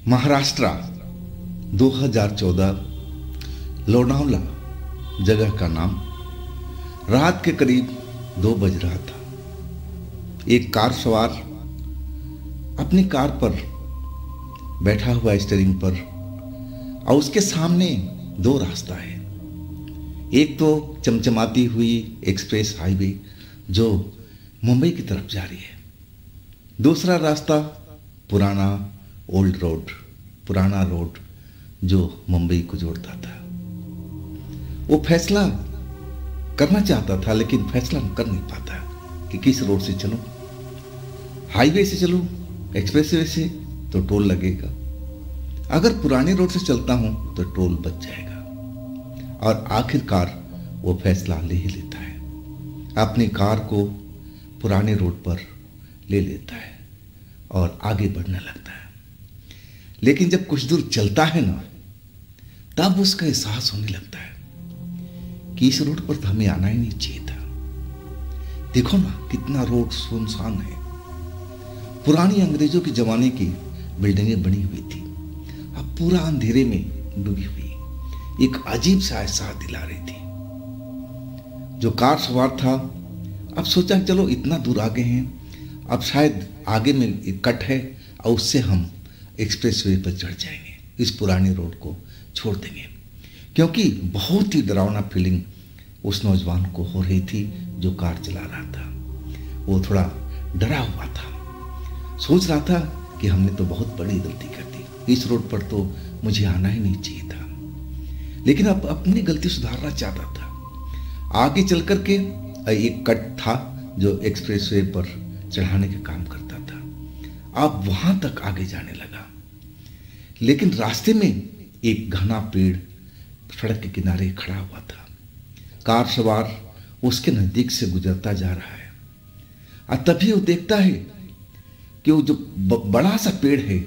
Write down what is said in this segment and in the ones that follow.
महाराष्ट्र 2014 लोनावला जगह का नाम। रात के करीब 2 बज रहा था। एक कार सवार अपनी कार पर बैठा हुआ स्टीयरिंग पर, और उसके सामने 2 रास्ता है। एक तो चमचमाती हुई एक्सप्रेस हाईवे जो मुंबई की तरफ जा रही है, दूसरा रास्ता पुराना ओल्ड रोड, पुराना रोड जो मुंबई को जोड़ता था। वो फैसला करना चाहता था लेकिन फैसला कर नहीं पाता कि किस रोड से चलूं, हाईवे से चलूं, एक्सप्रेस वे से तो टोल लगेगा, अगर पुराने रोड से चलता हूं तो टोल बच जाएगा। और आखिरकार वो फैसला ले ही लेता है, अपनी कार को पुराने रोड पर ले लेता है और आगे बढ़ने लगता है। लेकिन जब कुछ दूर चलता है ना, तब उसका एहसास होने लगता है कि इस रोड पर तो हमें आना ही नहीं चाहिए था। देखो ना कितना रोड सुनसान है। पुरानी अंग्रेजों के जमाने की बिल्डिंगें बनी हुई थी, अब पूरा अंधेरे में डूबी हुई एक अजीब सा एहसास दिला रही थी। जो कार सवार था अब सोचा चलो इतना दूर आगे हैं, अब शायद आगे में एक कट है और उससे हम एक्सप्रेसवे पर चढ़ जाएंगे, इस पुराने रोड को छोड़ देंगे। क्योंकि बहुत ही डरावना फीलिंग उस नौजवान को हो रही थी जो कार चला रहा था। वो थोड़ा डरा हुआ था, सोच रहा था कि हमने तो बहुत बड़ी गलती कर दी, इस रोड पर तो मुझे आना ही नहीं चाहिए था। लेकिन अब अपनी गलती सुधारना चाहता था। आगे चल कर के एक कट था जो एक्सप्रेसवे पर चढ़ाने का काम करता था। अब वहां तक आगे जाने लगा, लेकिन रास्ते में एक घना पेड़ सड़क के किनारे खड़ा हुआ था। कार सवार उसके नजदीक से गुजरता जा रहा है और तभी वो देखता है कि वो जो बड़ा सा पेड़ है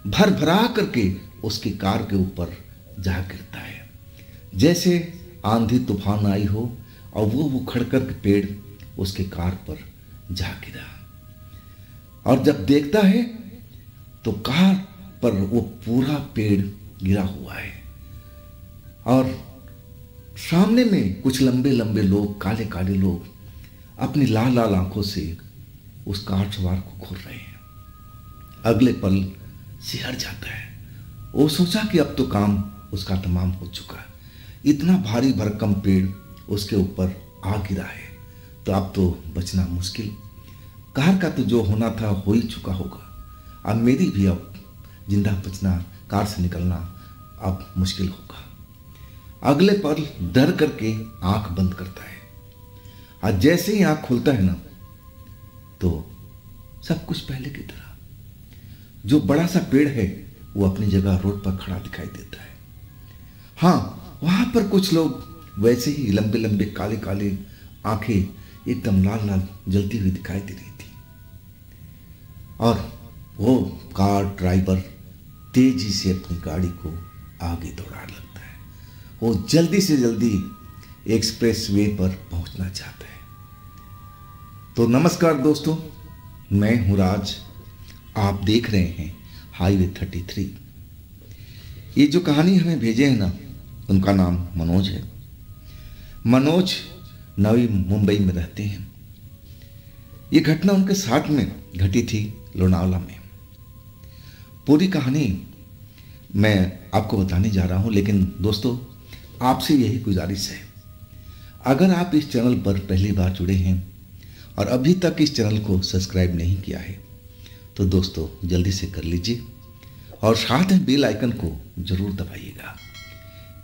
भर भरा करके उसकी कार के ऊपर जा गिरता है, जैसे आंधी तूफान आई हो और वो खड़ कर के पेड़ उसके कार पर जा गिरा। और जब देखता है तो कार पर वो पूरा पेड़ गिरा हुआ है और सामने में कुछ लंबे लंबे लोग, काले काले लोग अपनी लाल लाल आंखों से उस कार सवार को घूर रहे हैं। अगले पल सिहर जाता है। वो सोचा कि अब तो काम उसका तमाम हो चुका, इतना भारी भरकम पेड़ उसके ऊपर आ गिरा है तो अब तो बचना मुश्किल। कार का तो जो होना था हो ही चुका होगा, अब मेरी भी अब जिंदा बचना, कार से निकलना अब मुश्किल होगा। अगले पल डर करके आंख बंद करता है और जैसे ही आंख खुलता है ना तो सब कुछ पहले की तरह, जो बड़ा सा पेड़ है वो अपनी जगह रोड पर खड़ा दिखाई देता है। हाँ, वहां पर कुछ लोग वैसे ही लंबे लंबे काले काले, आंखें एकदम लाल लाल जलती हुई दिखाई दे रही थी। और वो कार ड्राइवर तेजी से अपनी गाड़ी को आगे दौड़ा लगता है। वो जल्दी से जल्दी एक्सप्रेस वे पर पहुंचना चाहता है। तो नमस्कार दोस्तों, मैं हूं राज, आप देख रहे हैं हाईवे 33। ये जो कहानी हमें भेजे हैं ना, उनका नाम मनोज है। मनोज नवी मुंबई में रहते हैं। ये घटना उनके साथ में घटी थी लोनावला में। पूरी कहानी मैं आपको बताने जा रहा हूं, लेकिन दोस्तों आपसे यही गुजारिश है, अगर आप इस चैनल पर पहली बार जुड़े हैं और अभी तक इस चैनल को सब्सक्राइब नहीं किया है तो दोस्तों जल्दी से कर लीजिए और साथ में बेल आइकन को जरूर दबाइएगा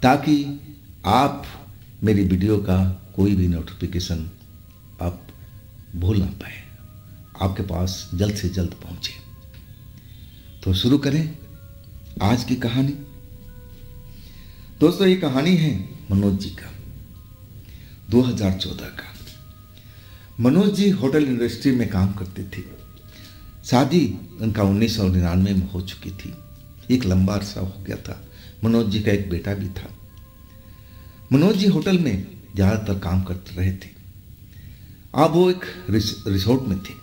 ताकि आप मेरी वीडियो का कोई भी नोटिफिकेशन आप भूल ना पाए, आपके पास जल्द से जल्द पहुंचे। तो शुरू करें आज की कहानी। दोस्तों ये कहानी है मनोज जी का, 2014 का। मनोज जी होटल इंडस्ट्री में काम करते थे। शादी उनका 1999 में हो चुकी थी, एक लंबा अरसा हो गया था। मनोज जी का एक बेटा भी था। मनोज जी होटल में ज़्यादातर काम करते रहे थे। अब वो एक रिसोर्ट में थे।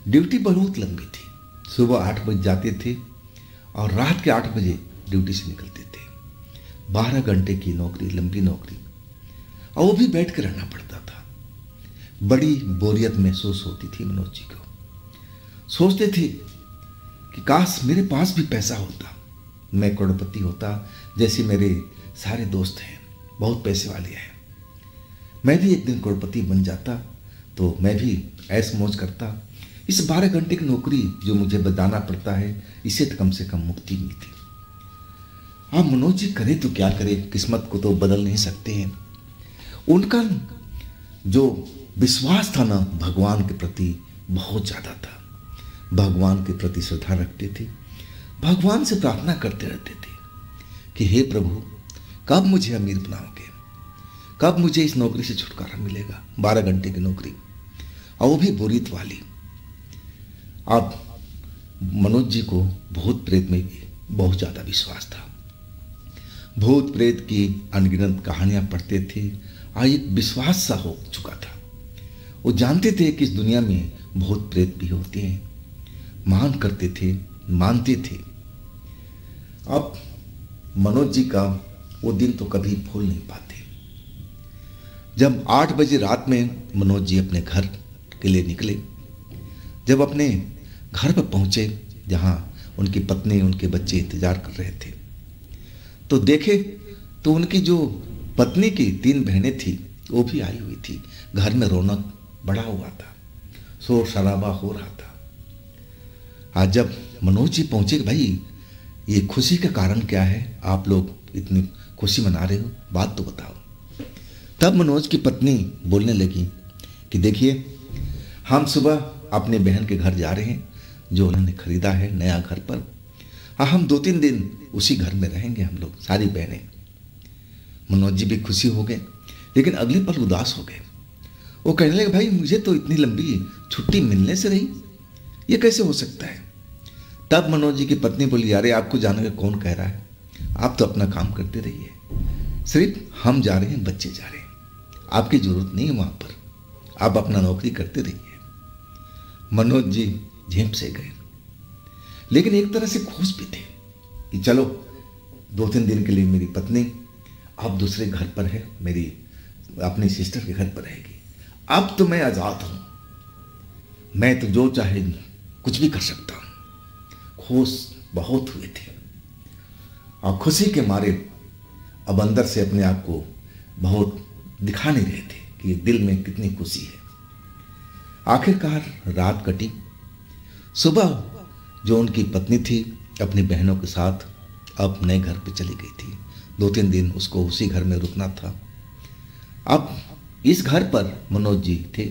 ड्यूटी बहुत लंबी थी, सुबह 8 बजे जाते थे और रात के 8 बजे ड्यूटी से निकलते थे। 12 घंटे की नौकरी, लंबी नौकरी, और वो भी बैठ कर रहना पड़ता था। बड़ी बोरियत महसूस होती थी मनोज जी को। सोचते थे कि काश मेरे पास भी पैसा होता, मैं करोड़पति होता जैसे मेरे सारे दोस्त हैं, बहुत पैसे वाले हैं। मैं भी एक दिन करोड़पति बन जाता तो मैं भी ऐश मौज करता। इस 12 घंटे की नौकरी जो मुझे बताना पड़ता है, इससे तो कम से कम मुक्ति मिलती। अब मनोज जी करे तो क्या करे, किस्मत को तो बदल नहीं सकते हैं। उनका जो विश्वास था ना भगवान के प्रति बहुत ज़्यादा था। भगवान के प्रति श्रद्धा रखते थे, भगवान से प्रार्थना करते रहते थे कि हे प्रभु, कब मुझे अमीर बनाओगे, कब मुझे इस नौकरी से छुटकारा मिलेगा। 12 घंटे की नौकरी, और वो भी बोरियत वाली। अब मनोज जी को भूत प्रेत में भी बहुत ज़्यादा विश्वास था। भूत प्रेत की अनगिनत कहानियां पढ़ते थे और एक विश्वास सा हो चुका था। वो जानते थे कि इस दुनिया में भूत प्रेत भी होते हैं, मान करते थे, मानते थे। अब मनोज जी का वो दिन तो कभी भूल नहीं पाते। जब 8 बजे रात में मनोज जी अपने घर के लिए निकले, जब अपने घर पर पहुंचे जहां उनकी पत्नी, उनके बच्चे इंतजार कर रहे थे, तो देखे तो उनकी जो पत्नी की 3 बहनें थी वो भी आई हुई थी। घर में रौनक बढ़ा हुआ था, शोर शराबा हो रहा था। आज जब मनोज जी पहुंचे, भाई ये खुशी का कारण क्या है, आप लोग इतनी खुशी मना रहे हो, बात तो बताओ। तब मनोज की पत्नी बोलने लगी कि देखिए, हम सुबह अपने बहन के घर जा रहे हैं जो उन्होंने खरीदा है नया घर पर। हाँ, हम 2-3 दिन उसी घर में रहेंगे हम लोग, सारी बहनें। मनोज जी भी खुशी हो गए, लेकिन अगले पल उदास हो गए। वो कहने लगे, भाई मुझे तो इतनी लंबी छुट्टी मिलने से रही, ये कैसे हो सकता है। तब मनोज जी की पत्नी बोली, अरे आपको जाने का कौन कह रहा है, आप तो अपना काम करते रहिए, सिर्फ हम जा रहे हैं, बच्चे जा रहे हैं, आपकी जरूरत नहीं है वहां पर, आप अपना नौकरी करते रहिए। मनोज जी झेप से गए, लेकिन एक तरह से खुश भी थे कि चलो 2-3 दिन के लिए मेरी पत्नी अब दूसरे घर पर है, मेरी अपनी सिस्टर के घर पर रहेगी। अब तो मैं आज़ाद हूं, मैं तो जो चाहे कुछ भी कर सकता हूं। खुश बहुत हुए थे और खुशी के मारे अब अंदर से अपने आप को बहुत दिखा नहीं रहे थे कि दिल में कितनी खुशी है। आखिरकार रात कटी। सुबह जो उनकी पत्नी थी अपनी बहनों के साथ अब नए घर पे चली गई थी। 2-3 दिन उसको उसी घर में रुकना था। अब इस घर पर मनोज जी थे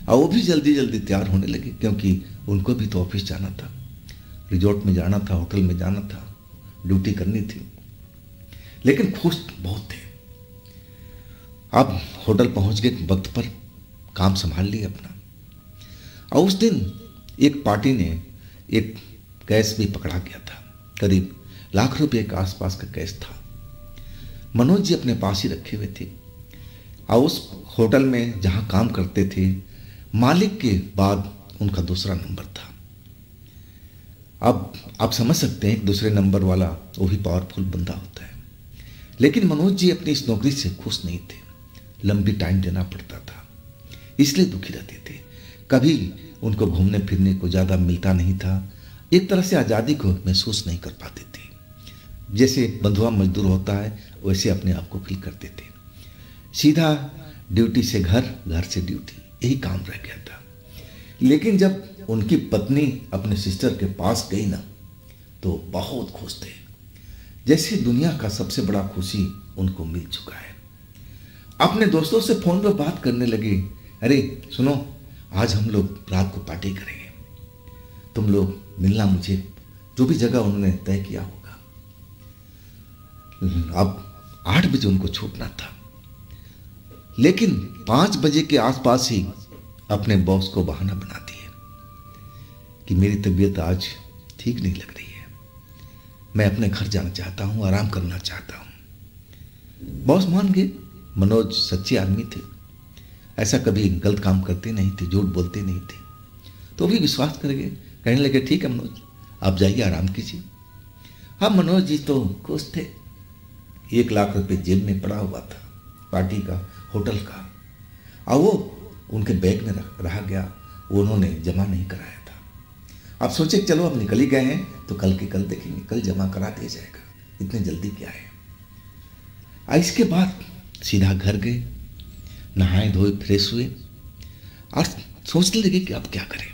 और वो भी जल्दी जल्दी तैयार होने लगे, क्योंकि उनको भी तो ऑफिस जाना था, रिजॉर्ट में जाना था, होटल में जाना था, ड्यूटी करनी थी। लेकिन खुश बहुत थे। अब होटल पहुंच गए वक्त पर, काम संभाल लिया अपना। और उस दिन एक पार्टी ने एक केस भी पकड़ा गया था, करीब लाख रुपए के आसपास का केस था। मनोज जी अपने पास ही रखे हुए थे और उस होटल में जहां काम करते थे, मालिक के बाद उनका दूसरा नंबर था। अब आप समझ सकते हैं दूसरे नंबर वाला वो भी पावरफुल बंदा होता है। लेकिन मनोज जी अपनी इस नौकरी से खुश नहीं थे, लंबी टाइम देना पड़ता था, इसलिए दुखी रहते थे। कभी उनको घूमने फिरने को ज़्यादा मिलता नहीं था, एक तरह से आज़ादी को महसूस नहीं कर पाते थे। जैसे बंधुआ मजदूर होता है वैसे अपने आप को फील करते थे। सीधा ड्यूटी से घर, घर से ड्यूटी, यही काम रह गया था। लेकिन जब उनकी पत्नी अपने सिस्टर के पास गई ना, तो बहुत खुश थे, जैसे दुनिया का सबसे बड़ा खुशी उनको मिल चुका है। अपने दोस्तों से फोन पर बात करने लगे, अरे सुनो, आज हम लोग रात को पार्टी करेंगे, तुम लोग मिलना मुझे, जो भी जगह उन्होंने तय किया होगा। अब 8 बजे उनको छूटना था, लेकिन 5 बजे के आसपास ही अपने बॉस को बहाना बना दिए कि मेरी तबीयत आज ठीक नहीं लग रही है, मैं अपने घर जाना चाहता हूँ, आराम करना चाहता हूँ। बॉस मान गए। मनोज सच्चे आदमी थे, ऐसा कभी गलत काम करते नहीं थे, झूठ बोलते नहीं थे, तो भी विश्वास कर गए। कहने लगे, ठीक है मनोज, आप जाइए, आराम कीजिए। अब मनोज जी तो खुश थे। 1 लाख रुपए जेब में पड़ा हुआ था पार्टी का, होटल का, और वो उनके बैग में रह गया, वो उन्होंने जमा नहीं कराया था। अब सोचे चलो अब निकल ही गए हैं तो कल के कल देखेंगे, कल जमा करा दिया जाएगा, इतने जल्दी क्या है। इसके बाद सीधा घर गए, नहाए धोए फ्रेश हुए और सोचने लगे कि अब क्या करें।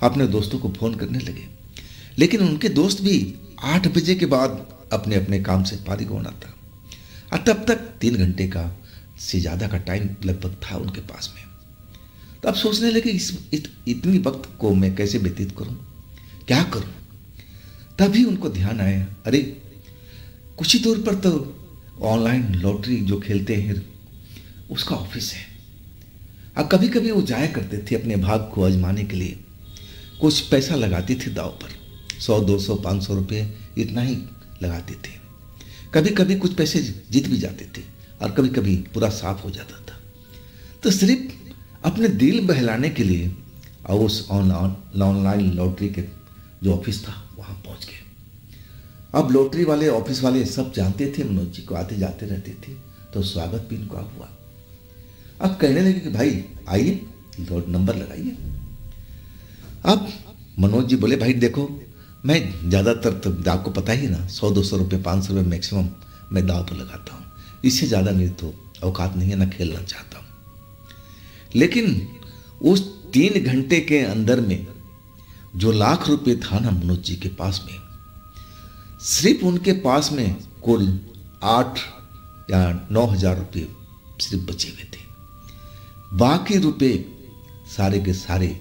अपने दोस्तों को फ़ोन करने लगे, लेकिन उनके दोस्त भी 8 बजे के बाद अपने अपने काम से फारिग होना था, और तब तक 3 घंटे का से ज़्यादा का टाइम लगभग था उनके पास में। तो अब सोचने लगे इतनी वक्त को मैं कैसे व्यतीत करूं, क्या करूं। तभी उनको ध्यान आया, अरे कुछ ही दूर पर तो ऑनलाइन लॉटरी जो खेलते हैं उसका ऑफिस है। अब कभी कभी वो जाया करते थे अपने भाग को आजमाने के लिए, कुछ पैसा लगाते थे दाव पर, 100 200 500 रुपये इतना ही लगाते थे। कभी कभी कुछ पैसे जीत भी जाते थे और कभी कभी पूरा साफ हो जाता था। तो सिर्फ अपने दिल बहलाने के लिए और उस ऑनलाइन लॉटरी के जो ऑफिस था वहाँ पहुँच गए। अब लॉटरी वाले ऑफिस वाले सब जानते थे मनोज जी को, आते जाते रहते थे, तो स्वागत भी इनका हुआ। अब कहने लगे कि भाई आइए नंबर लगाइए। अब मनोज जी बोले भाई देखो मैं ज़्यादातर तो आपको पता ही ना 100 200 रुपये 500 रुपये मैक्सिमम मैं दाव पर लगाता हूँ, इससे ज़्यादा मेरी तो औकात नहीं है, ना खेलना चाहता हूँ। लेकिन उस 3 घंटे के अंदर में जो लाख रुपए था ना मनोज जी के पास में, सिर्फ उनके पास में कुल 8 या 9 हज़ार रुपये सिर्फ बचे हुए थे। बाकी रुपए सारे के सारे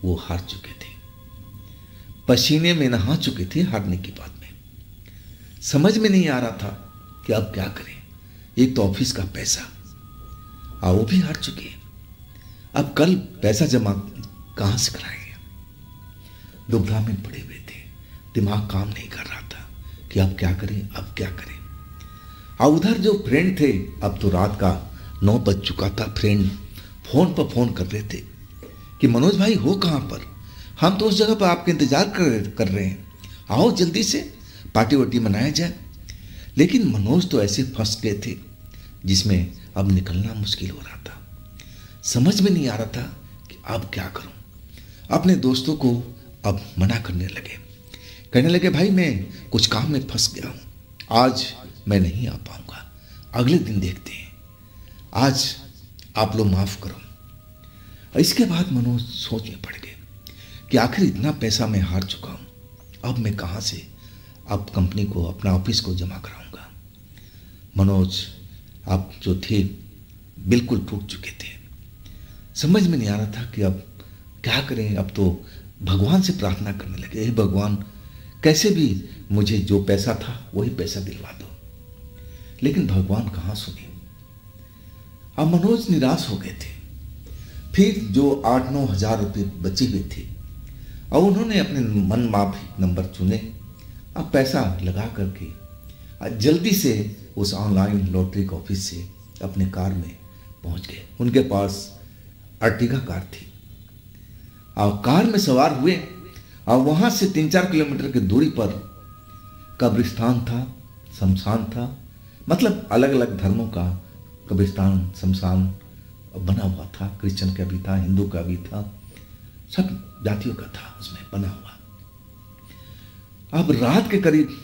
वो हार चुके थे, पसीने में नहा चुके थे हारने के बाद में। समझ में नहीं आ रहा था कि अब क्या करें। एक तो ऑफिस का पैसा और वो भी हार चुके हैं, अब कल पैसा जमा कहाँ से कराएंगे। दुविधा में पड़े हुए थे, दिमाग काम नहीं कर रहा था कि अब क्या करें, अब क्या करें। और उधर जो फ्रेंड थे, अब तो रात का 9 बज चुका था, फ्रेंड फोन पर फोन कर रहे थे कि मनोज भाई हो कहाँ पर, हम तो उस जगह पर आपका इंतजार कर रहे हैं, आओ जल्दी से पार्टी वार्टी मनाया जाए। लेकिन मनोज तो ऐसे फंस गए थे जिसमें अब निकलना मुश्किल हो रहा था। समझ में नहीं आ रहा था कि अब क्या करूं। अपने दोस्तों को अब मना करने लगे, कहने लगे भाई मैं कुछ काम में फंस गया हूं, आज मैं नहीं आ पाऊंगा, अगले दिन देखते हैं, आज आप लोग माफ़ करो। इसके बाद मनोज सोच में पड़ गए कि आखिर इतना पैसा मैं हार चुका हूँ, अब मैं कहाँ से अब कंपनी को, अपना ऑफिस को जमा कराऊंगा। मनोज अब जो थे बिल्कुल टूट चुके थे, समझ में नहीं आ रहा था कि अब क्या करें। अब तो भगवान से प्रार्थना करने लगे, हे भगवान कैसे भी मुझे जो पैसा था वही पैसा दिलवा दो। लेकिन भगवान कहाँ सुने। अब मनोज निराश हो गए थे। फिर जो 8-9 हज़ार रुपये बचे हुए थे और उन्होंने अपने मन माफी नंबर चुने, अब पैसा लगा करके जल्दी से उस ऑनलाइन लॉटरी के ऑफिस से अपने कार में पहुंच गए। उनके पास अर्टिगा कार थी और कार में सवार हुए और वहाँ से 3-4 किलोमीटर की दूरी पर कब्रिस्तान था, शमशान था, मतलब अलग अलग धर्मों का कब्रिस्तान शमशान बना हुआ था। क्रिश्चियन का भी था, हिंदू का भी था, सब जातियों का था उसमें बना हुआ। अब रात के करीब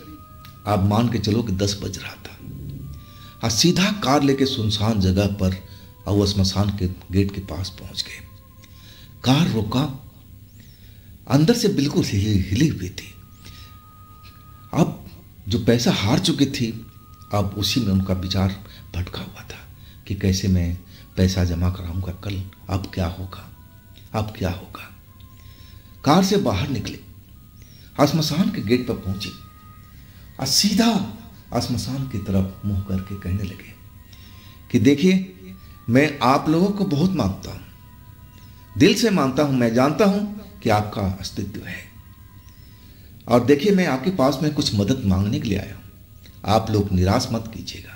आप मान के चलो कि 10 बज रहा था और सीधा कार लेके सुनसान जगह पर और वो शमशान के गेट के पास पहुंच गए। कार रोका, अंदर से बिल्कुल हिली हुई थी। अब जो पैसा हार चुके थे, अब उसी में उनका विचार भटका हुआ था कि कैसे मैं पैसा जमा कराऊंगा कल, अब क्या होगा, अब क्या होगा। कार से बाहर निकले, शमशान के गेट पर पहुंचे और सीधा शमशान की तरफ मुंह करके कहने लगे कि देखिए मैं आप लोगों को बहुत मानता हूं, दिल से मानता हूं, मैं जानता हूं कि आपका अस्तित्व है, और देखिए मैं आपके पास में कुछ मदद मांगने के लिए आया हूं, आप लोग निराश मत कीजिएगा।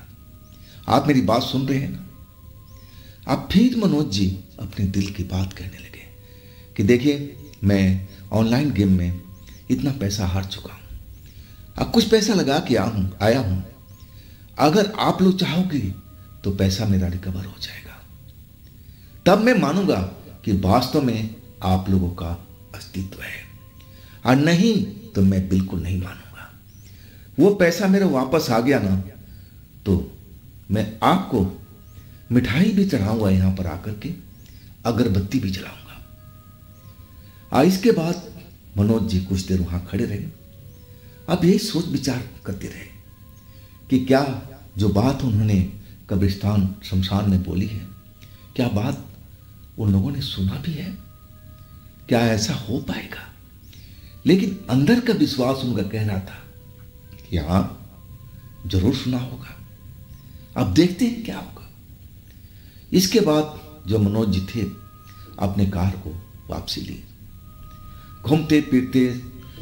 आप मेरी बात सुन रहे हैं ना। अब फिर मनोज जी अपने दिल की बात कहने लगे कि देखिए मैं ऑनलाइन गेम में इतना पैसा हार चुका हूँ अब कुछ पैसा लगा के आया हूँ, अगर आप लोग चाहोगे तो पैसा मेरा रिकवर हो जाएगा, तब मैं मानूंगा कि वास्तव में आप लोगों का अस्तित्व है, और नहीं तो मैं बिल्कुल नहीं मानूंगा। वो पैसा मेरा वापस आ गया ना तो मैं आपको मिठाई भी चढ़ाऊंगा, यहां पर आकर के अगरबत्ती भी जलाऊंगा। इसके बाद मनोज जी कुछ देर वहां खड़े रहे। अब यही सोच विचार करते रहे कि क्या जो बात उन्होंने कब्रिस्तान शमशान में बोली है, क्या बात उन लोगों ने सुना भी है, क्या ऐसा हो पाएगा? लेकिन अंदर का विश्वास उनका कह रहा था कि हाँ, जरूर सुना होगा, अब देखते हैं क्या होगा। इसके बाद जो मनोज जी थे अपने कार को वापसी लिए। घूमते फिरते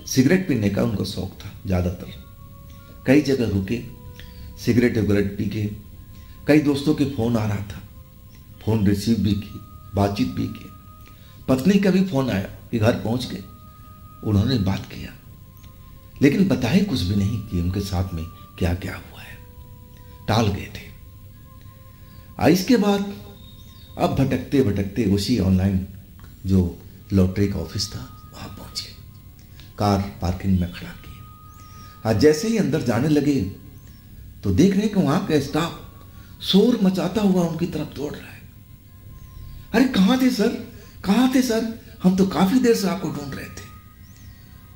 सिगरेट पीने का उनको शौक था ज़्यादातर। कई जगह रुके, सिगरेट वगैरह पी के, कई दोस्तों के फ़ोन आ रहा था, फ़ोन रिसीव भी की, बातचीत भी की। पत्नी का भी फ़ोन आया कि घर पहुंच गए। उन्होंने बात किया, लेकिन बताए कुछ भी नहीं कि उनके साथ में क्या क्या हुआ है, टाल गए थे। इसके बाद अब भटकते भटकते उसी ऑनलाइन जो लॉटरी का ऑफिस था वहां पहुंचे, कार पार्किंग में खड़ा किए। जैसे ही अंदर जाने लगे तो देख रहे हैं कि वहां का स्टाफ शोर मचाता हुआ उनकी तरफ दौड़ रहा है। अरे कहां थे सर, कहां थे सर, हम तो काफी देर से आपको ढूंढ रहे थे।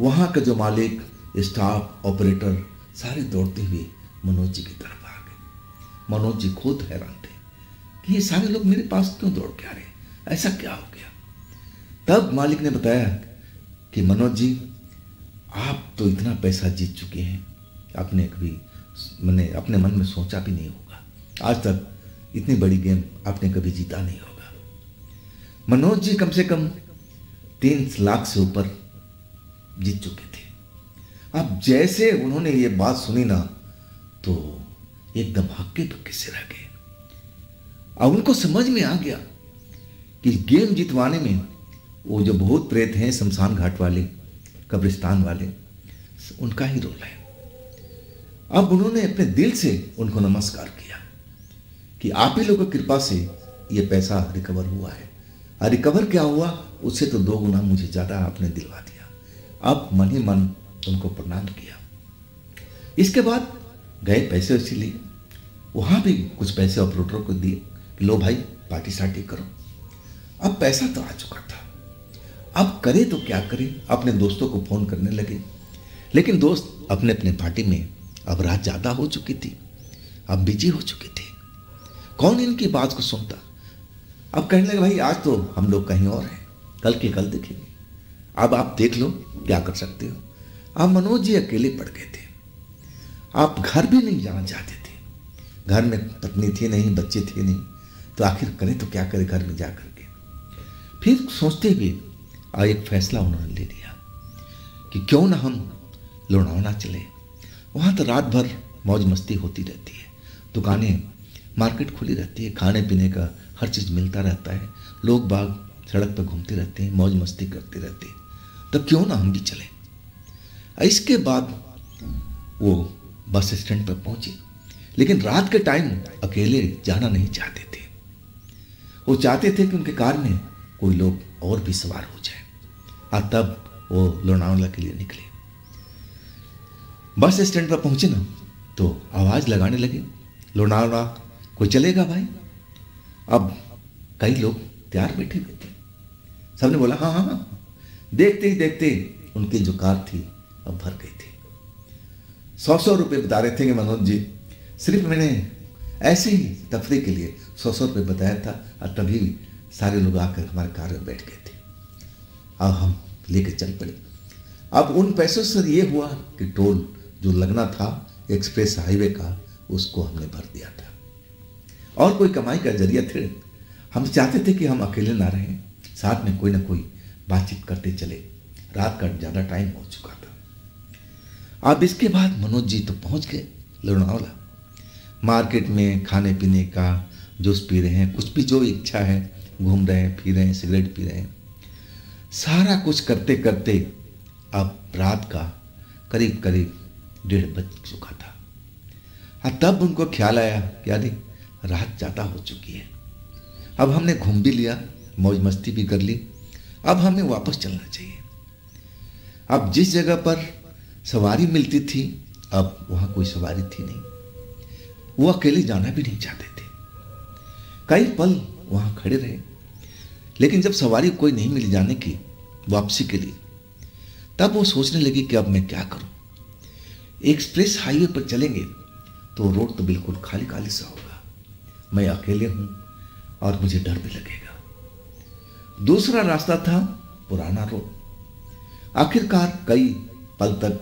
वहां का जो मालिक, स्टाफ, ऑपरेटर सारे दौड़ते हुए मनोज जी की तरफ आ गए। मनोज जी खुद हैरान थे कि ये सारे लोग मेरे पास क्यों दौड़ के आ रहे हैं, ऐसा क्या हो गया। तब मालिक ने बताया कि मनोज जी, आप तो इतना पैसा जीत चुके हैं, आपने कभी अपने मन में सोचा भी नहीं होगा, आज तक इतनी बड़ी गेम आपने कभी जीता नहीं होगा। मनोज जी कम से कम 3 लाख से ऊपर जीत चुके थे। अब जैसे उन्होंने ये बात सुनी ना तो एकदम हक्के बक्के से रह गए। अब उनको समझ में आ गया कि गेम जितवाने में वो जो भूत प्रेत हैं, शमशान घाट वाले, कब्रिस्तान वाले, उनका ही रोल है। अब उन्होंने अपने दिल से उनको नमस्कार किया कि आप ही लोगों की कृपा से ये पैसा रिकवर हुआ है, और रिकवर क्या हुआ उससे तो 2 गुना मुझे ज़्यादा आपने दिलवा दिया। अब मन ही मन उनको प्रणाम किया। इसके बाद गए, पैसे वैसे लिए, वहाँ भी कुछ पैसे ऑपरेटर को दिए, लो भाई पार्टी सार्टी करो। अब पैसा तो आ चुका था, अब करे तो क्या करे। अपने दोस्तों को फ़ोन करने लगे, लेकिन दोस्त अपने अपने पार्टी में, अब रात ज़्यादा हो चुकी थी, अब बिजी हो चुके थे, कौन इनकी बात को सुनता। अब कहने लगे भाई आज तो हम लोग कहीं और हैं, कल के कल देखेंगे, अब आप देख लो क्या कर सकते हो। अब मनोज जी अकेले पड़ गए थे, आप घर भी नहीं जाना चाहते थे। घर में पत्नी थी नहीं, बच्चे थे नहीं, तो आखिर करें तो क्या करें घर में जा करके। फिर सोचते हुए एक फैसला उन्होंने ले लिया कि क्यों ना हम लोनावला चले। वहाँ तो रात भर मौज मस्ती होती रहती है, दुकानें, मार्केट खुली रहती है, खाने पीने का हर चीज़ मिलता रहता है, लोग बाग सड़क पर घूमते रहते हैं, मौज मस्ती करते रहते हैं, तब क्यों ना हम भी चलें। इसके बाद वो बस स्टैंड पर पहुंचे, लेकिन रात के टाइम अकेले जाना नहीं चाहते थे। वो चाहते थे कि उनके कार में कोई लोग और भी सवार हो जाए, और तब वो लोनावला के लिए निकले। बस स्टैंड पर पहुंचे ना तो आवाज़ लगाने लगे, लोनावला कोई चलेगा भाई। अब कई लोग तैयार बैठे हुए थे, सबने बोला हाँ हाँ हाँ। देखते ही देखते उनकी जो कार थी अब भर गई थी। 100 रुपये बता रहे थे कि मनोज जी, सिर्फ मैंने ऐसे ही तफरी के लिए 100 रुपये बताया था, और तभी सारे लोग आकर हमारे कार में बैठ गए थे। अब हम लेके चल पड़े। अब उन पैसों से ये हुआ कि टोल जो लगना था एक्सप्रेस हाईवे का, उसको हमने भर दिया था, और कोई कमाई का जरिया थे। हम चाहते थे कि हम अकेले ना रहें, साथ में कोई ना कोई बातचीत करते चले। रात का ज़्यादा टाइम हो चुका था। अब इसके बाद मनोज जी तो पहुंच गए लोनावला। मार्केट में खाने पीने का, जूस पी रहे हैं, कुछ भी जो इच्छा है, घूम रहे हैं, फिर रहे हैं, सिगरेट पी रहे हैं, सारा कुछ करते करते अब रात का करीब करीब 1:30 बज चुका था। हाँ, तब उनको ख्याल आया कि अरे रात ज़्यादा हो चुकी है, अब हमने घूम भी लिया, मौज मस्ती भी कर ली, अब हमें वापस चलना चाहिए। अब जिस जगह पर सवारी मिलती थी अब वहाँ कोई सवारी थी नहीं, वो अकेले जाना भी नहीं चाहते थे। कई पल वहाँ खड़े रहे, लेकिन जब सवारी कोई नहीं मिल जाने की वापसी के लिए, तब वो सोचने लगी कि अब मैं क्या करूं। एक्सप्रेस हाईवे पर चलेंगे तो रोड तो बिल्कुल खाली खाली सा होगा, मैं अकेले हूं और मुझे डर भी लगेगा। दूसरा रास्ता था पुराना रोड। आखिरकार कई पल तक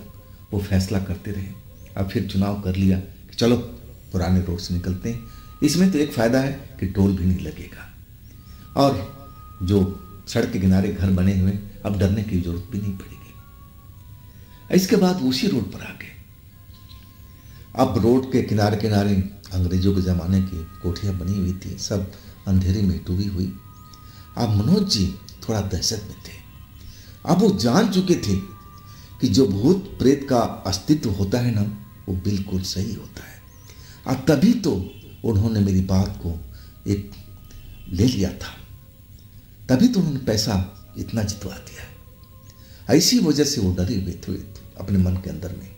वो फैसला करते रहे, अब फिर चुनाव कर लिया कि चलो पुराने रोड से निकलते हैं, इसमें तो एक फ़ायदा है कि टोल भी नहीं लगेगा और जो सड़क के किनारे घर बने हुए अब डरने की जरूरत भी नहीं पड़ेगी। इसके बाद उसी रोड पर आ गए। अब रोड के किनारे किनारे अंग्रेजों के ज़माने की कोठियाँ बनी हुई थी, सब अंधेरे में डूबी हुई। अब मनोज जी थोड़ा दहशत में थे। अब वो जान चुके थे कि जो भूत प्रेत का अस्तित्व होता है ना, वो बिल्कुल सही होता है। और तभी तो उन्होंने मेरी बात को एक ले लिया था, तभी तो उन्होंने पैसा इतना जितवा दिया। ऐसी वजह से वो डरे हुए थे अपने मन के अंदर में।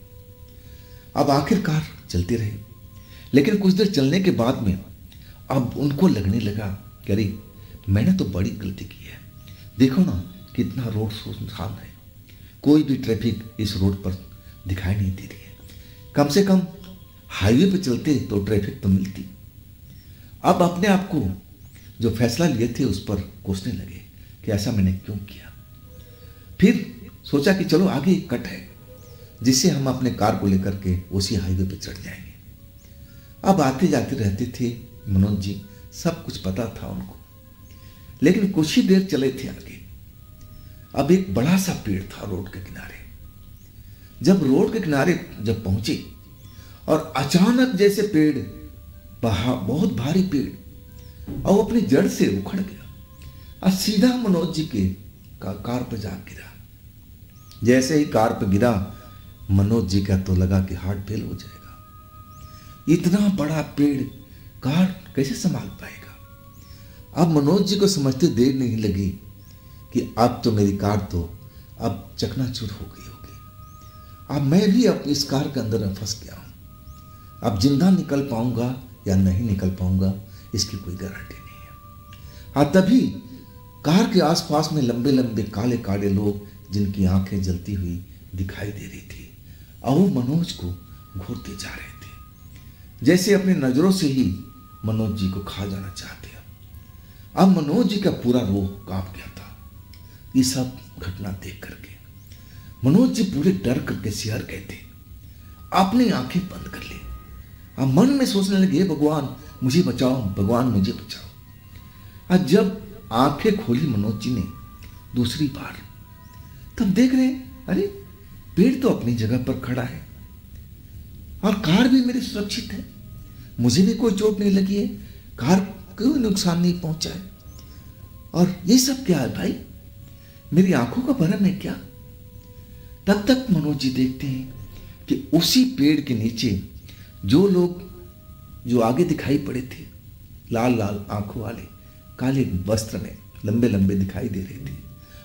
अब आखिरकार चलते रहे, लेकिन कुछ देर चलने के बाद में अब उनको लगने लगा कि अरे मैंने तो बड़ी गलती की है। देखो ना कितना रोड सुनसान है, कोई भी ट्रैफिक इस रोड पर दिखाई नहीं दे रही है। कम से कम हाईवे पर चलते तो ट्रैफिक तो मिलती। अब अपने आप को जो फैसला लिए थे उस पर कोसने लगे कि ऐसा मैंने क्यों किया। फिर सोचा कि चलो आगे एक कट है जिससे हम अपने कार को लेकर के उसी हाईवे पर चढ़ जाएंगे। अब आते जाते रहते थे मनोज जी, सब कुछ पता था उनको, लेकिन कुछ ही देर चले थे आगे। अब एक बड़ा सा पेड़ था रोड के किनारे। जब रोड के किनारे जब पहुंचे और अचानक जैसे पेड़ बहुत भारी पेड़ और अपनी जड़ से उखड़ गया और सीधा मनोज जी के कार पर जा गिरा। जैसे ही कार पर गिरा मनोज जी का तो लगा कि हार्ट फेल हो जाएगा। इतना बड़ा पेड़ कार कैसे संभाल पाएगा। अब मनोज जी को समझते देर नहीं लगी कि अब तो मेरी कार तो अब चकनाचूर हो गई होगी। अब मैं भी अब इस कार के अंदर फंस गया हूं। अब जिंदा निकल पाऊंगा या नहीं निकल पाऊंगा इसकी कोई गारंटी नहीं है। हाँ, तभी कार के आसपास में लंबे लंबे काले काले लोग जिनकी आंखें जलती हुई दिखाई दे रही थी और वो मनोज को घूरते जा रहे थे, जैसे अपनी नजरों से ही मनोज जी को खा जाना चाहते हैं। अब मनोज जी का पूरा रूह कांप गया था ये सब घटना देख करके। मनोज जी पूरे डर करके सिहर गए थे, अपनी आंखें बंद कर ली। अब मन में सोचने लगे, भगवान मुझे बचाओ, भगवान मुझे बचाओ। अब जब आंखें खोली मनोज जी ने दूसरी बार, तब देख रहे अरे पेड़ तो अपनी जगह पर खड़ा है और कार भी मेरी सुरक्षित है, मुझे भी कोई चोट नहीं लगी है, कार कोई नुकसान नहीं पहुंचा है। और ये सब क्या है भाई, मेरी आंखों का भरम है क्या। तब तक मनोज जी देखते हैं कि उसी पेड़ के नीचे जो लोग जो आगे दिखाई पड़े थे, लाल लाल आंखों वाले काले वस्त्र में लंबे लंबे दिखाई दे रहे थे,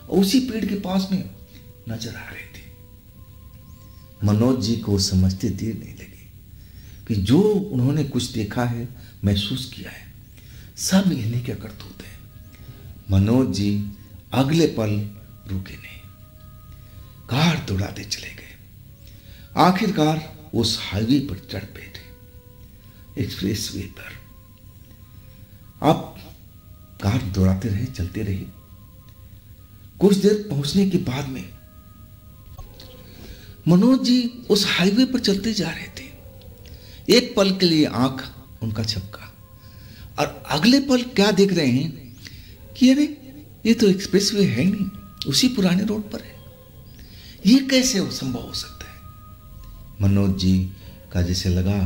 और उसी पेड़ के पास में नजर आ रहे थे। मनोज जी को समझते देर नहीं लगी कि जो उन्होंने कुछ देखा है, महसूस किया है, सब इन्हीं के करतूत है। मनोज जी अगले पल रुके नहीं, कार दौड़ाते चले गए। आखिरकार उस हाईवे पर चढ़ बैठे, एक्सप्रेस वे पर। अब कार दौड़ाते रहे, चलते रहे। कुछ देर पहुंचने के बाद में मनोज जी उस हाईवे पर चलते जा रहे थे। एक पल के लिए आंख उनका झपका और अगले पल क्या देख रहे हैं कि अरे ये तो एक्सप्रेस वे है नहीं, उसी पुराने रोड पर है। ये कैसे संभव हो सकता है। मनोज जी का जैसे लगा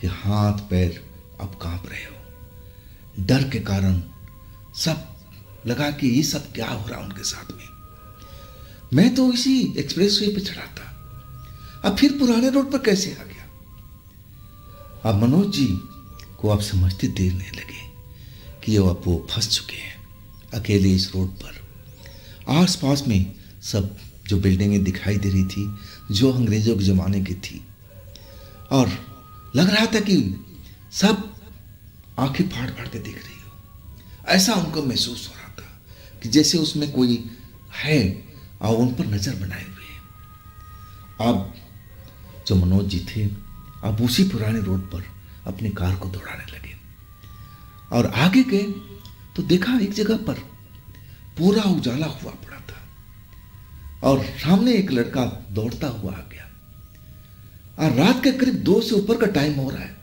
कि हाथ पैर अब कांप रहे हो, डर के कारण सब लगा कि ये सब क्या हो रहा उनके साथ में। मैं तो इसी एक्सप्रेस वे पे चढ़ा था अब फिर पुराने रोड पर कैसे आ गया? अब मनोज जी को अब समझते देर नहीं लगे कि अब वो फंस चुके हैं अकेले इस रोड पर। आसपास में सब जो बिल्डिंगें दिखाई दे रही थी जो अंग्रेजों के ज़माने की थी, और लग रहा था कि सब आंखें फाड़ फाड़ के देख रही हो। ऐसा उनको महसूस हो रहा था कि जैसे उसमें कोई है और उन पर नज़र बनाए हुए है। अब जो मनोज जी थे अब उसी पुराने रोड पर अपनी कार को दौड़ाने लगे और आगे गए तो देखा एक जगह पर पूरा उजाला हुआ पड़ा था और सामने एक लड़का दौड़ता हुआ आ गया। और रात के करीब 2 से ऊपर का टाइम हो रहा है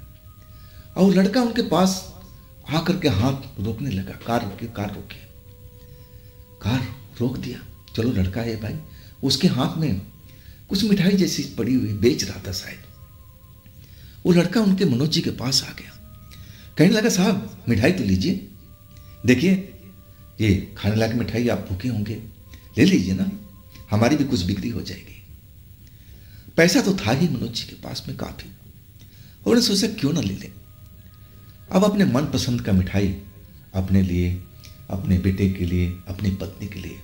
और लड़का उनके पास आकर के हाथ रोकने लगा। कार रोकी, कार रोकी। कार रोक दिया। चलो लड़का है भाई। उसके हाथ में कुछ मिठाई जैसी पड़ी हुई बेच रहा था शायद। वो लड़का उनके मनोज जी के पास आ गया, कहने लगा साहब मिठाई तो लीजिए, देखिए ये खाने लायक मिठाई, आप भूखे होंगे, ले लीजिए ना, हमारी भी कुछ बिक्री हो जाएगी। पैसा तो था ही मनोज जी के पास में काफी। उन्होंने सोचा क्यों ना ले लें। अब अपने मनपसंद का मिठाई अपने लिए, अपने बेटे के लिए, अपनी पत्नी के लिए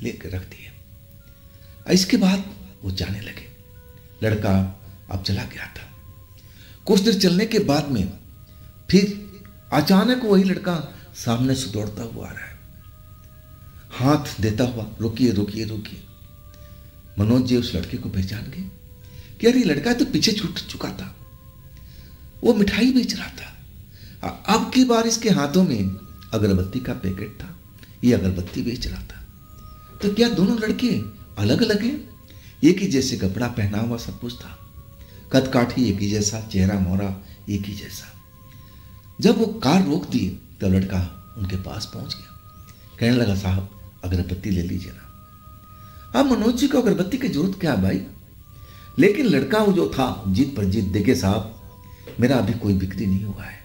लेकर रख दिया। इसके बाद वो जाने लगे। लड़का अब चला गया था। कुछ देर चलने के बाद में फिर अचानक वही लड़का सामने से दौड़ता हुआ आ रहा है, हाथ देता हुआ, रुकिए रुकिए रुकिए। मनोज जी उस लड़के को पहचान गए कि यार ये लड़का तो पीछे छूट चुका था, वो मिठाई बेच रहा था। अब की बार इसके हाथों में अगरबत्ती का पैकेट था, ये अगरबत्ती बेच रहा था। तो क्या दोनों लड़के अलग अलग हैं? एक ही जैसे कपड़ा पहना हुआ सब कुछ था, कद काठी एक ही जैसा, चेहरा मोहरा एक ही जैसा। जब वो कार रोक दी तो लड़का उनके पास पहुंच गया, कहने लगा साहब अगरबत्ती ले लीजिए ना। अब मनोज जी को अगरबत्ती की जरूरत क्या भाई, लेकिन लड़का वो जो था जीत पर जीत, देखे साहब मेरा अभी कोई बिक्री नहीं हुआ है,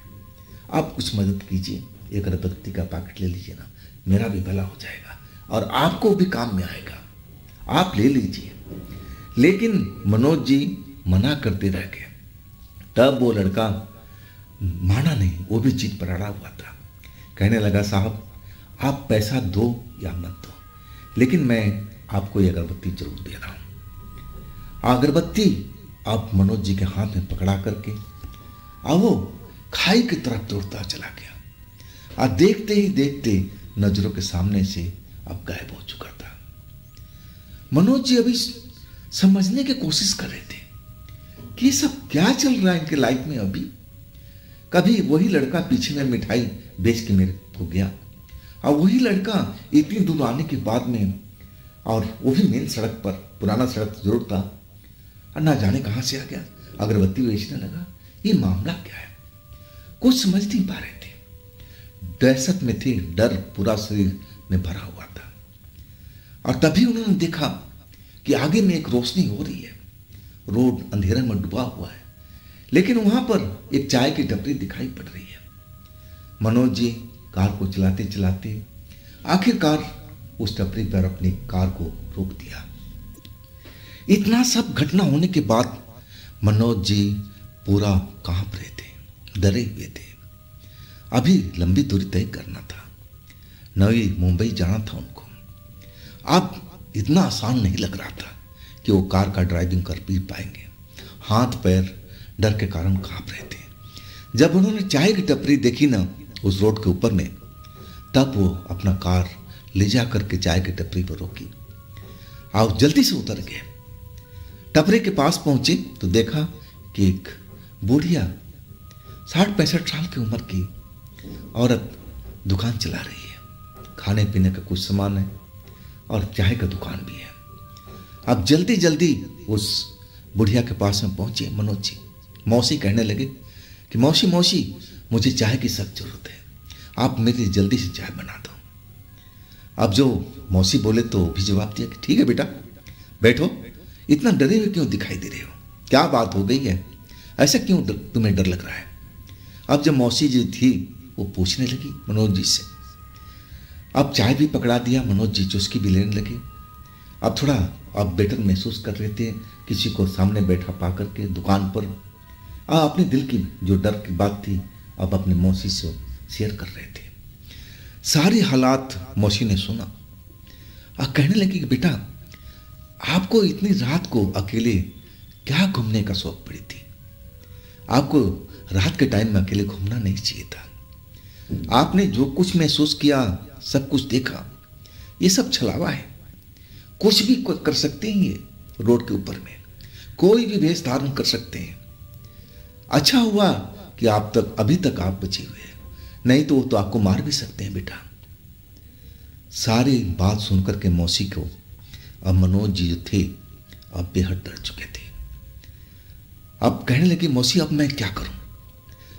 आप कुछ मदद कीजिए, एक अगरबत्ती का पैकेट ले लीजिए ना, मेरा भी भला हो जाएगा और आपको भी काम में आएगा, आप ले लीजिए। लेकिन मनोज जी मना करते रह गए। तब वो लड़का माना नहीं, वो भी जीत पर अड़ा हुआ था, कहने लगा साहब आप पैसा दो या मत दो, लेकिन मैं आपको ये अगरबत्ती जरूर दे रहा हूं। अगरबत्ती आप मनोज जी के हाथ में पकड़ा करके और वो खाई की तरफ दौड़ता चला गया और देखते ही देखते नजरों के सामने से अब गायब हो चुका था। मनोज जी अभी समझने की कोशिश कर रहे थे कि ये सब क्या चल रहा है इनके लाइफ में। अभी कभी वही लड़का पीछे में मिठाई बेच के मेरे को गया और वही लड़का इतनी दूर आने के बाद में, और वो भी मेन सड़क पर, पुराना सड़क जरूर था, और ना जाने कहां से आ गया, अगरबत्ती बेचने लगा। ये मामला क्या है, कुछ समझ नहीं पा रहे थे, दहशत में थे, डर पूरा शरीर में भरा हुआ था। और तभी उन्होंने देखा कि आगे में एक रोशनी हो रही है, रोड अंधेरे में डूबा हुआ है, लेकिन वहां पर एक चाय की टपरी दिखाई पड़ रही है। मनोज जी कार को चलाते चलाते आखिरकार उस टपरी पर अपनी कार को रोक दिया। इतना सब घटना होने के बाद मनोज जी पूरा कांप रहे थे, डरे हुए थे। अभी लंबी दूरी तय करना था, नवी मुंबई जाना था उनको। अब इतना आसान नहीं लग रहा था कि वो कार का ड्राइविंग कर भी पाएंगे। हाथ पैर डर के कारण कांप रहे थे। जब उन्होंने चाय की टपरी देखी ना उस रोड के ऊपर में, तब वो अपना कार ले जा करके चाय की टपरी पर रोकी और जल्दी से उतर गए। टपरी के पास पहुंचे तो देखा कि एक बुढ़िया 60-65 साल की उम्र की औरत दुकान चला रही है। खाने पीने का कुछ सामान है और चाय का दुकान भी है। अब जल्दी जल्दी उस बुढ़िया के पास में पहुंचे मनोज जी। मौसी कहने लगे कि मौसी मौसी मुझे चाय की सख्त जरूरत है, आप मेरे लिए जल्दी से चाय बना दो। अब जो मौसी बोले तो भी जवाब दिया कि ठीक है बेटा बैठो, इतना डरे हुए क्यों दिखाई दे रहे हो, क्या बात हो गई है, ऐसा क्यों तुम्हें डर लग रहा है। अब जब मौसी जी थी वो पूछने लगी मनोज जी से। अब चाय भी पकड़ा दिया, मनोज जी चुस्की भी लेने लगे। अब थोड़ा अब बेटर महसूस कर रहे थे, किसी को सामने बैठा पा करके दुकान पर। अपने दिल की जो डर की बात थी अब अपने मौसी से शेयर कर रहे थे। सारी हालात मौसी ने सुना और कहने लगी कि बेटा, आपको इतनी रात को अकेले क्या घूमने का शौक पड़ी थी? आपको रात के टाइम में अकेले घूमना नहीं चाहिए था। आपने जो कुछ महसूस किया, सब कुछ देखा, ये सब छलावा है। कुछ भी कर सकते हैं, ये रोड के ऊपर में कोई भी वेश धारण कर सकते हैं। अच्छा हुआ कि आप तक अभी तक आप बचे हुए हैं, नहीं तो वो तो आपको मार भी सकते हैं बेटा। सारी बात सुनकर के मौसी को अब मनोज जी जो थे अब बेहद डर चुके थे। अब कहने लगे, मौसी अब मैं क्या करूं?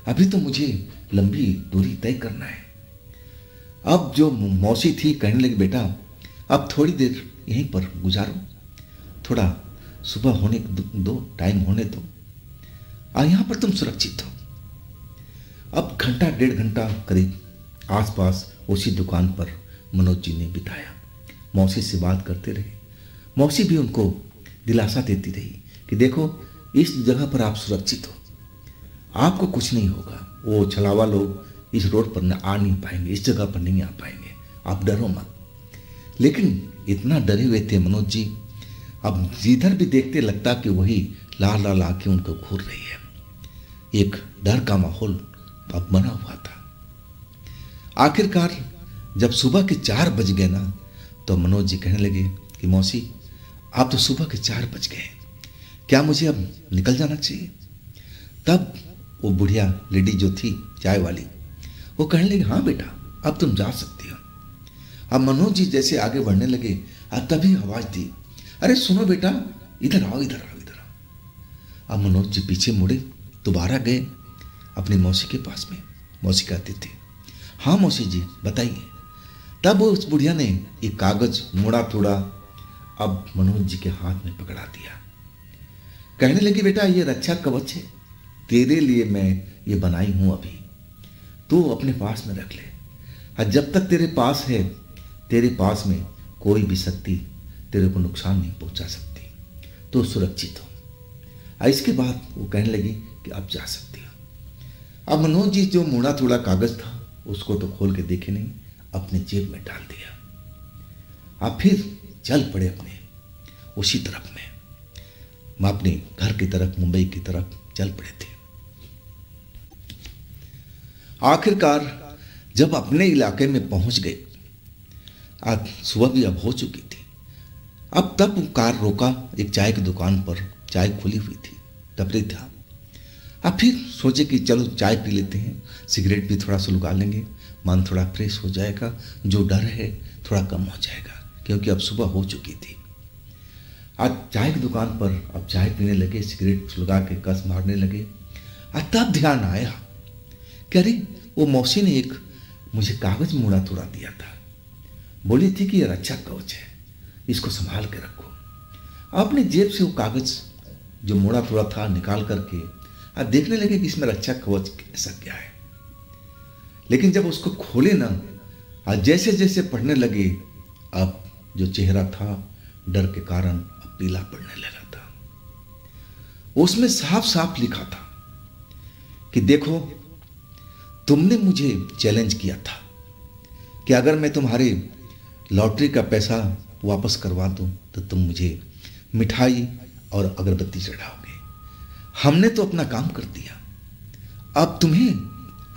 अभी तो मुझे लंबी दूरी तय करना है। अब जो मौसी थी कहने लगी, बेटा अब थोड़ी देर यहीं पर गुजारो, थोड़ा सुबह होने दो, टाइम होने दो, और यहां पर तुम सुरक्षित हो। अब घंटा 1.5 घंटा करीब आसपास उसी दुकान पर मनोज जी ने बिताया। मौसी से बात करते रहे। मौसी भी उनको दिलासा देती रही कि देखो, इस जगह पर आप सुरक्षित हो, आपको कुछ नहीं होगा। वो छलावा लोग इस रोड पर आ नहीं पाएंगे, इस जगह पर नहीं आ पाएंगे, आप डरो मत। लेकिन इतना डरे हुए थे मनोज जी, अब जिधर भी देखते लगता कि वही लाल लाल आंखें उनको घूर रही है। एक डर का माहौल अब बना हुआ था। आखिरकार जब सुबह के 4 बज गए ना, तो मनोज जी कहने लगे कि मौसी, आप तो सुबह के 4 बज गए, क्या मुझे अब निकल जाना चाहिए? तब वो बुढ़िया लेडी जो थी चाय वाली, वो कहने लगी, हाँ बेटा, अब तुम जा सकती हो। अब मनोज जी जैसे आगे बढ़ने लगे, तभी आवाज दी, अरे सुनो बेटा, इधर आओ, इधर आओ, इधर आओ। अब मनोज जी पीछे मुड़े, दोबारा गए अपनी मौसी के पास में। मौसी कहते थे, हाँ मौसी जी बताइए। तब वो उस बुढ़िया ने एक कागज मोड़ा तोड़ा, अब मनोज जी के हाथ में पकड़ा दिया। कहने लगी, बेटा ये रक्षा कवच है, तेरे लिए मैं ये बनाई हूं, अभी तू अपने पास में रख ले, और जब तक तेरे पास है, तेरे पास में कोई भी शक्ति तेरे को नुकसान नहीं पहुंचा सकती, तो सुरक्षित हो। इसके बाद वो कहने लगी कि अब जा सकती हो। अब मनोज जी जो मोड़ा तोड़ा कागज था उसको तो खोल के देखे नहीं, अपने जेब में डाल दिया। अब फिर चल पड़े अपने उसी तरफ में, अपने घर की तरफ, मुंबई की तरफ चल पड़े थे। आखिरकार जब अपने इलाके में पहुंच गए, आज सुबह भी अब हो चुकी थी। अब तब कार रोका, एक चाय की दुकान पर चाय खुली हुई थी, टपरी था। अब फिर सोचे कि चलो चाय पी लेते हैं, सिगरेट भी थोड़ा सुलगा लेंगे, मन थोड़ा फ्रेश हो जाएगा, जो डर है थोड़ा कम हो जाएगा, क्योंकि अब सुबह हो चुकी थी। आज चाय की दुकान पर अब चाय पीने लगे, सिगरेट सुलगा के कस मारने लगे। तब ध्यान आया कि अरे वो मौसी ने एक मुझे कागज मोड़ा तोड़ा दिया था, बोली थी कि ये रक्षा कवच है, इसको संभाल के रखो। अपनी जेब से वो कागज जो मोड़ा तोड़ा था निकाल करके अब देखने लगे कि इसमें रक्षा कवच ऐसा क्या है। लेकिन जब उसको खोले ना, आज जैसे जैसे पढ़ने लगे, अब जो चेहरा था डर के कारण अब पीला पड़ने लगा था। उसमें साफ साफ लिखा था कि देखो, तुमने मुझे चैलेंज किया था कि अगर मैं तुम्हारे लॉटरी का पैसा वापस करवा दूं तो तुम मुझे मिठाई और अगरबत्ती चढ़ाओगे। हमने तो अपना काम कर दिया, अब तुम्हें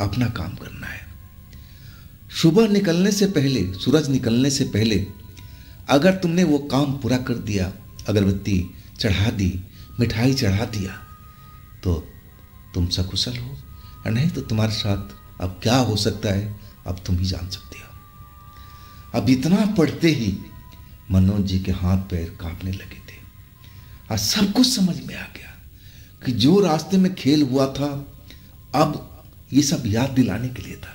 अपना काम करना है। सुबह निकलने से पहले, सूरज निकलने से पहले अगर तुमने वो काम पूरा कर दिया, अगरबत्ती चढ़ा दी, मिठाई चढ़ा दिया, तो तुम सकुशल हो, और नहीं तो तुम्हारे साथ अब क्या हो सकता है अब तुम ही जान सकते हो। अब इतना पढ़ते ही मनोज जी के हाथ पैर कांपने लगे थे, और सब कुछ समझ में आ गया कि जो रास्ते में खेल हुआ था, अब ये सब याद दिलाने के लिए था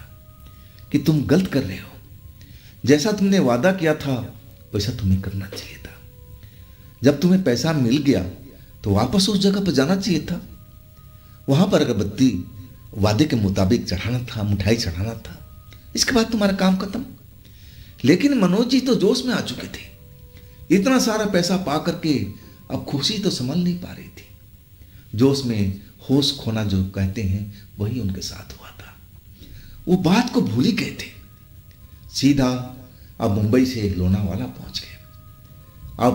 कि तुम गलत कर रहे हो। जैसा तुमने वादा किया था वैसा तुम्हें करना चाहिए था। जब तुम्हें पैसा मिल गया तो वापस उस जगह पर जाना चाहिए था, वहां पर अगरबत्ती वादे के मुताबिक चढ़ाना था, मिठाई चढ़ाना था, इसके बाद तुम्हारा काम खत्म। लेकिन मनोज जी तो जोश में आ चुके थे इतना सारा पैसा पा करके अब खुशी तो संभल नहीं पा रही थी। जोश में होश खोना जो कहते हैं वही उनके साथ हुआ था। वो बात को भूल ही गए थे। सीधा अब मुंबई से लोनावाला पहुंच गए। अब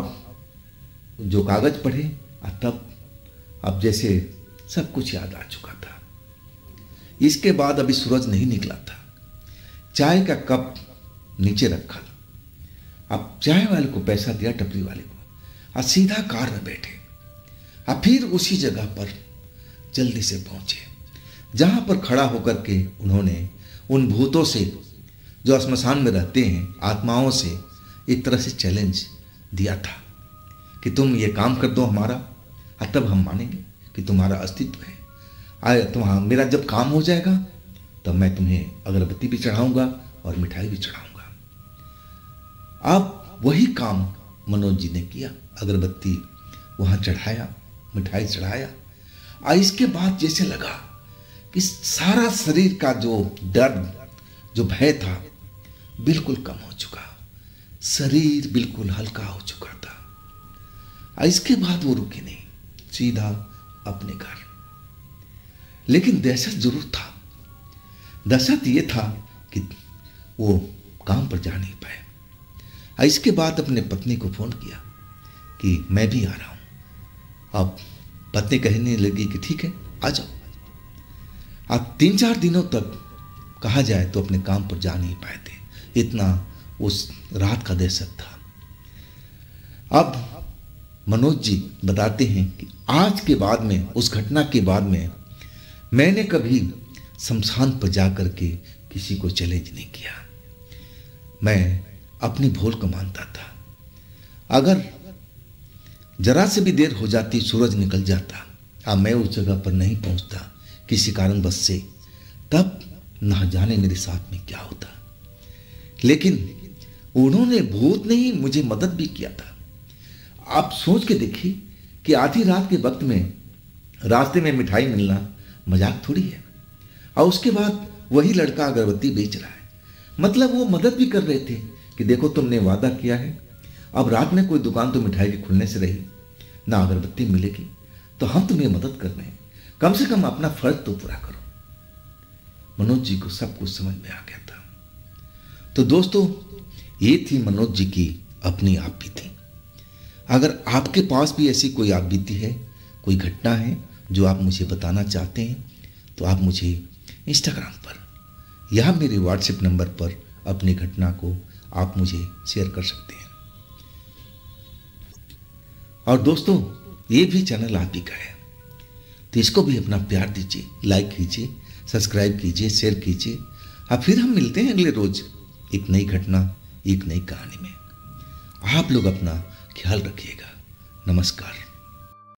जो कागज पढ़े तब अब जैसे सब कुछ याद आ चुका था। इसके बाद अभी सूरज नहीं निकला था। चाय का कप नीचे रखा। अब चाय वाले को पैसा दिया, टपरी वाले को, और सीधा कार में बैठे। अब फिर उसी जगह पर जल्दी से पहुंचे जहां पर खड़ा होकर के उन्होंने उन भूतों से जो श्मशान में रहते हैं, आत्माओं से एक तरह से चैलेंज दिया था कि तुम ये काम कर दो हमारा, तब हम मानेंगे कि तुम्हारा अस्तित्व है। मेरा जब काम हो जाएगा तब मैं तुम्हें अगरबत्ती भी चढ़ाऊंगा और मिठाई भी चढ़ाऊंगा। अब वही काम मनोज जी ने किया। अगरबत्ती वहां चढ़ाया, मिठाई चढ़ाया, और इसके बाद जैसे लगा कि सारा शरीर का जो दर्द, जो भय था, बिल्कुल कम हो चुका। शरीर बिल्कुल हल्का हो चुका था। और इसके बाद वो रुके नहीं, सीधा अपने घर। लेकिन दहशत जरूर था। दहशत ये था कि वो काम पर जा नहीं पाए। और इसके बाद अपने पत्नी को फोन किया कि मैं भी आ रहा हूं। अब पत्नी कहने लगी कि ठीक है, आ जाओ। अब 3-4 दिनों तक कहा जाए तो अपने काम पर जा नहीं पाए थे, इतना उस रात का दहशत था। अब मनोज जी बताते हैं कि आज के बाद में, उस घटना के बाद में, मैंने कभी शमशान पर जा करके किसी को चैलेंज नहीं किया। मैं अपनी भूल को मानता था। अगर जरा से भी देर हो जाती, सूरज निकल जाता, अब मैं उस जगह पर नहीं पहुंचता किसी कारणवश से, तब ना जाने मेरे साथ में क्या होता। लेकिन उन्होंने भूत ने ही मुझे मदद भी किया था। आप सोच के देखिए कि आधी रात के वक्त में रास्ते में मिठाई मिलना मजाक थोड़ी है। और उसके बाद वही लड़का अगरबत्ती बेच रहा है। मतलब वो मदद भी कर रहे थे कि देखो तुमने वादा किया है, अब रात में कोई दुकान तो मिठाई के खुलने से रही, ना अगरबत्ती मिलेगी, तो हम तुम्हें मदद कर रहे हैं, कम से कम अपना फर्ज तो पूरा करो। मनोज जी को सब कुछ समझ में आ गया था। तो दोस्तों, ये थी मनोज जी की अपनी आप बीती। अगर आपके पास भी ऐसी कोई आप बीती है, कोई घटना है जो आप मुझे बताना चाहते हैं, तो आप मुझे इंस्टाग्राम पर या मेरे व्हाट्सएप नंबर पर अपनी घटना को आप मुझे शेयर कर सकते हैं। और दोस्तों, ये भी चैनल आप ही का है, तो इसको भी अपना प्यार दीजिए, लाइक कीजिए, सब्सक्राइब कीजिए, शेयर कीजिए। अब फिर हम मिलते हैं अगले रोज एक नई घटना, एक नई कहानी में। आप लोग अपना ख्याल रखिएगा। नमस्कार।